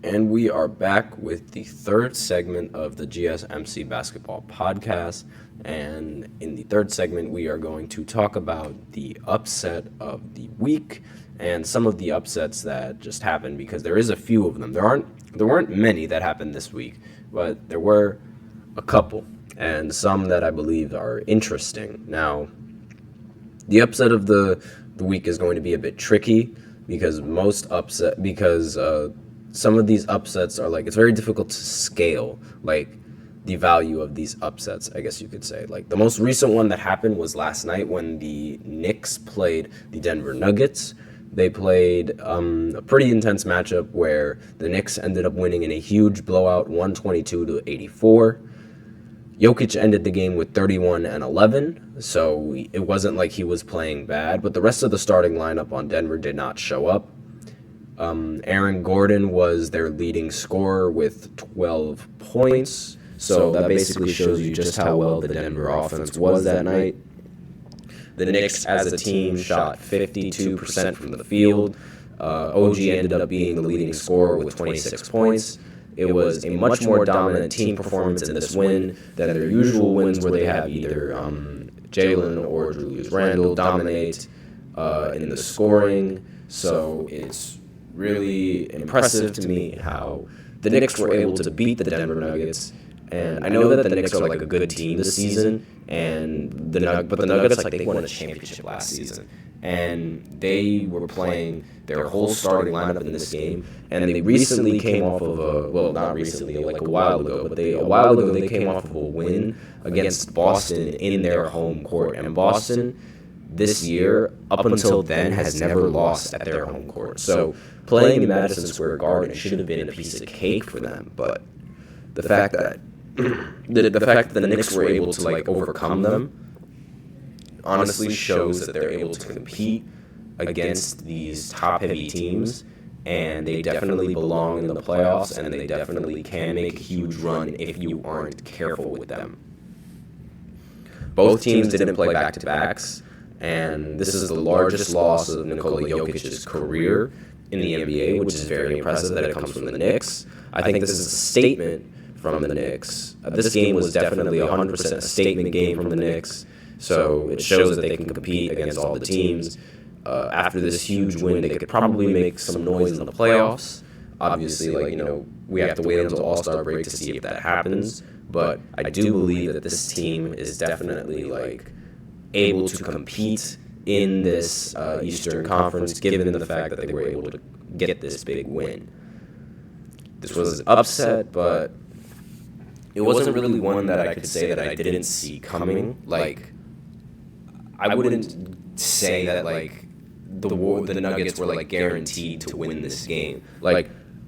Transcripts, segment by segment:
And we are back with the third segment of the GSMC Basketball Podcast. And in the third segment, we are going to talk about the upset of the week and some of the upsets that just happened, because there is a few of them. There weren't many that happened this week, but there were a couple, and some that I believe are interesting. Now, the upset of the week is going to be a bit tricky because some of these upsets are it's very difficult to scale the value of these upsets, I guess you could say. The most recent one that happened was last night when the Knicks played the Denver Nuggets. They played a pretty intense matchup where the Knicks ended up winning in a huge blowout, 122-84. Jokic ended the game with 31 and 11, so it wasn't like he was playing bad, but the rest of the starting lineup on Denver did not show up. Aaron Gordon was their leading scorer with 12 points, so that basically shows you just how well the Denver offense was that night. The Knicks as a team shot 52% from the field. OG ended up being the leading scorer with 26 points. It was a much more dominant team performance in this win than their usual wins where they have either Jalen or Julius Randle dominate in the scoring. So it's really impressive to me how the Knicks were able to beat the Denver Nuggets. And I know that the Knicks are a good team this season, but the Nuggets they won a championship last season, and they were playing their whole starting lineup in this game. And they recently came off of not recently, a while ago, but a while ago they came off of a win against Boston in their home court. And Boston this year, up until then, has never lost at their home court. So playing in Madison Square Garden should have been a piece of cake for them. But the fact that the Knicks were able to overcome them honestly shows that they're able to compete against these top-heavy teams, and they definitely belong in the playoffs, and they definitely can make a huge run if you aren't careful with them. Both teams didn't play back-to-backs, and this is the largest loss of Nikola Jokic's career in the NBA, which is very impressive that it comes from the Knicks. I think this is a statement from the Knicks. This game was definitely 100% a statement game from the Knicks, so it shows that they can compete against all the teams. After this huge win, they could probably make some noise in the playoffs. Obviously, we have to wait until All-Star break to see if that happens, but I do believe that this team is definitely able to compete in this Eastern Conference, given the fact that they were able to get this big win. This was an upset, but it wasn't really one that I could say that I didn't see coming. I wouldn't say that the Nuggets were guaranteed to win this game.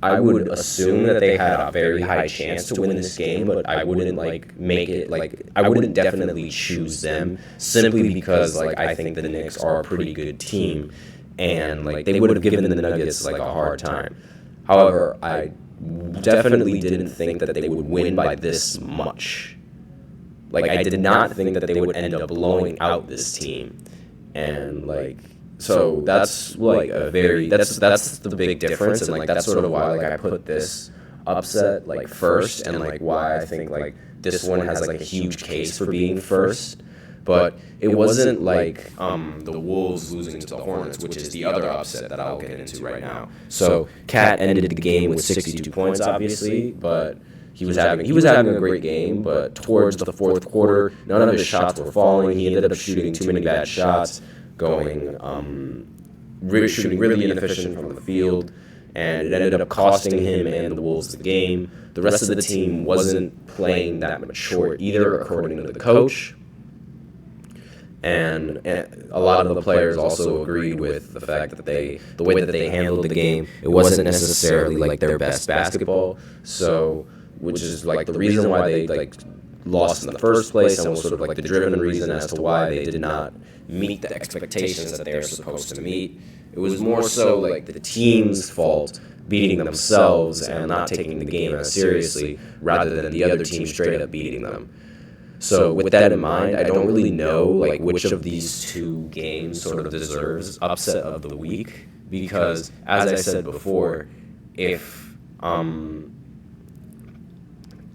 I would assume that they had a very high chance to win this game, but I wouldn't make it I wouldn't definitely choose them simply because I think the Knicks are a pretty good team, and they would have given the Nuggets a hard time. However, I definitely didn't think that they would win by this much. I did not think that they would end up blowing out this team, and so that's that's the big difference, and that's sort of why I put this upset first, and why I think this one has a huge case for being first. But it wasn't the Wolves losing to the Hornets, which is the other upset that I'll get into right now. So Cat ended the game with 62 points, obviously, but he was having a great game. But towards the fourth quarter, none of his shots were falling. He ended up shooting too many bad shots, shooting really inefficient from the field, and it ended up costing him and the Wolves the game. The rest of the team wasn't playing that mature either, according to the coach. And a lot of the players also agreed with the fact that the way that they handled the game, it wasn't necessarily their best basketball. So, which is the reason why they lost in the first place, and was sort of the driven reason as to why they did not meet the expectations that they're supposed to meet. It was more so the team's fault, beating themselves and not taking the game as seriously, rather than the other team straight up beating them. So with that in mind, I don't really know which of these two games sort of deserves upset of the week, because as I said before, if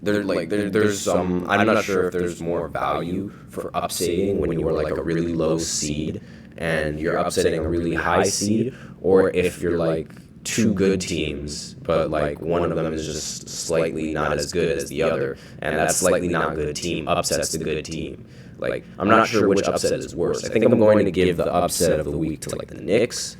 There's some, I'm not sure if there's more value for upsetting when you are like a really low seed and you're upsetting a really high seed, or if you're like two good teams, but like one of them is just slightly not as good as the other, and that slightly not good team upsets the good team. Like, I'm not sure which upset is worse. I think I'm going to give the upset of the week to like the Knicks,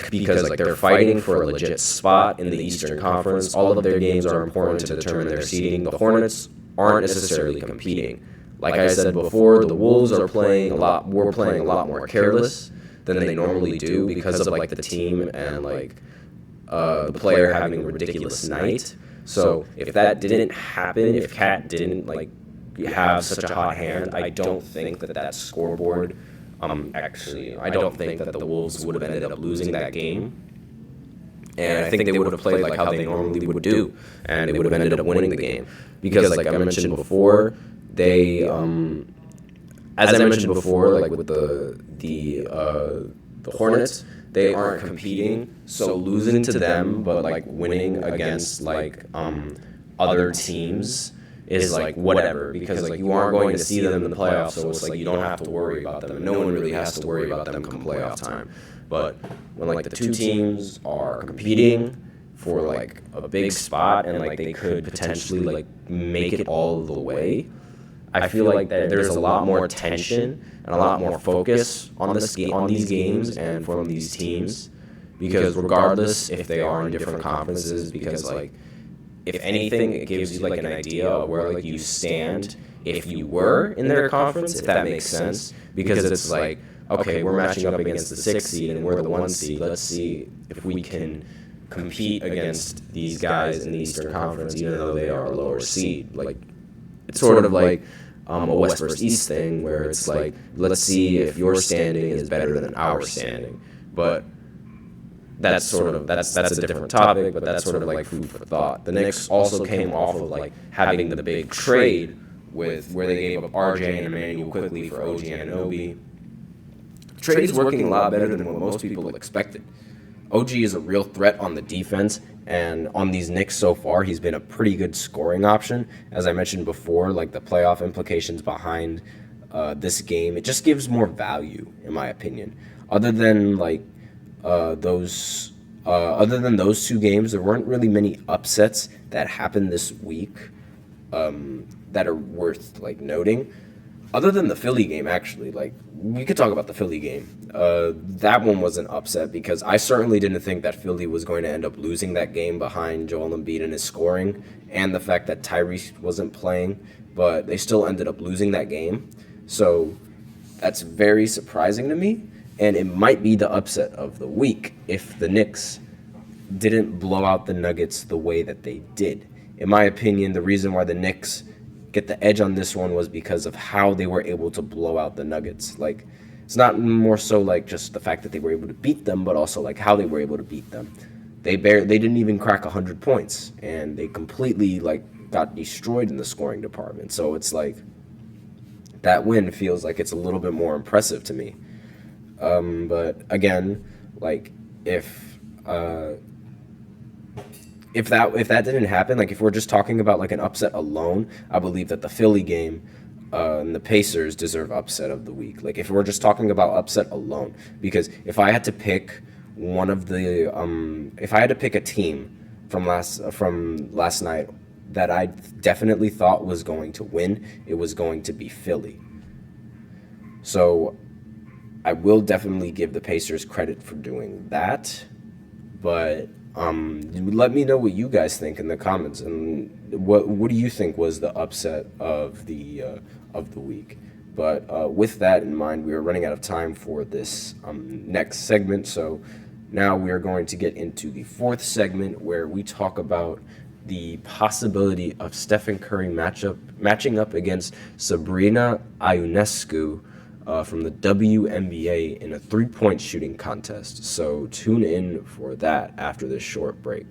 because like they're fighting for a legit spot in the Eastern Conference. All of their games are important to determine their seeding. The Hornets aren't necessarily competing. Like I said before, the Wolves are playing a lot more careless than they normally do because of like the team and like the player having a ridiculous night. So if that didn't happen, if Cat didn't like have such a hot hand, I don't think that scoreboard. I don't think that the Wolves would have ended up losing that game. And I think they would have played like how they normally would do, and they would have ended up winning the game. Because like I mentioned before, they, as I mentioned before, like with the Hornets, they aren't competing, so losing to them, but like winning against like other teams is like whatever, because like you aren't going to see them in the playoffs, so it's like you don't have to worry about them, and no one really has to worry about them come playoff time. But when like the two teams are competing for like a big spot and like they could potentially like make it all the way, I feel like that there's a lot more tension and a lot more focus on these games and from these teams, because regardless if they are in different conferences, because like if anything, it gives you like an idea of where like you stand if you were in their conference, if that makes sense. Because it's like, okay, we're matching up against the 6th seed and we're the 1 seed. Let's see if we can compete against these guys in the Eastern Conference, even though they are a lower seed. Like, it's sort of like a West versus East thing, where it's like, let's see if your standing is better than our standing. But that's a different topic, but that's sort of like food for thought. The Knicks also came off of like having the big trade with where they gave up RJ and Emmanuel quickly for OG Anunoby. The trade is working a lot better than what most people expected. OG is a real threat on the defense, and on these Knicks so far, he's been a pretty good scoring option. As I mentioned before, like the playoff implications behind this game, it just gives more value, in my opinion. Other than those two games, there weren't really many upsets that happened this week that are worth like noting. Other than the Philly game, actually, like we could talk about the Philly game. That one was an upset because I certainly didn't think that Philly was going to end up losing that game behind Joel Embiid and his scoring, and the fact that Tyrese wasn't playing, but they still ended up losing that game. So that's very surprising to me. And it might be the upset of the week if the Knicks didn't blow out the Nuggets the way that they did. In my opinion, the reason why the Knicks get the edge on this one was because of how they were able to blow out the Nuggets. Like, it's not more so like just the fact that they were able to beat them, but also like how they were able to beat them. They didn't even crack 100 points, and they completely like got destroyed in the scoring department. So it's like that win feels like it's a little bit more impressive to me. But again, like if that didn't happen, like if we're just talking about like an upset alone, I believe that the Philly game and the Pacers deserve upset of the week. Like if we're just talking about upset alone, because if I had to pick if I had to pick a team from last night that I definitely thought was going to win, it was going to be Philly. So I will definitely give the Pacers credit for doing that, but let me know what you guys think in the comments, and what do you think was the upset of the week. But with that in mind, we are running out of time for this next segment, so now we are going to get into the fourth segment where we talk about the possibility of Stephen Curry matching up against Sabrina Ionescu from the WNBA in a 3-point shooting contest. So tune in for that after this short break.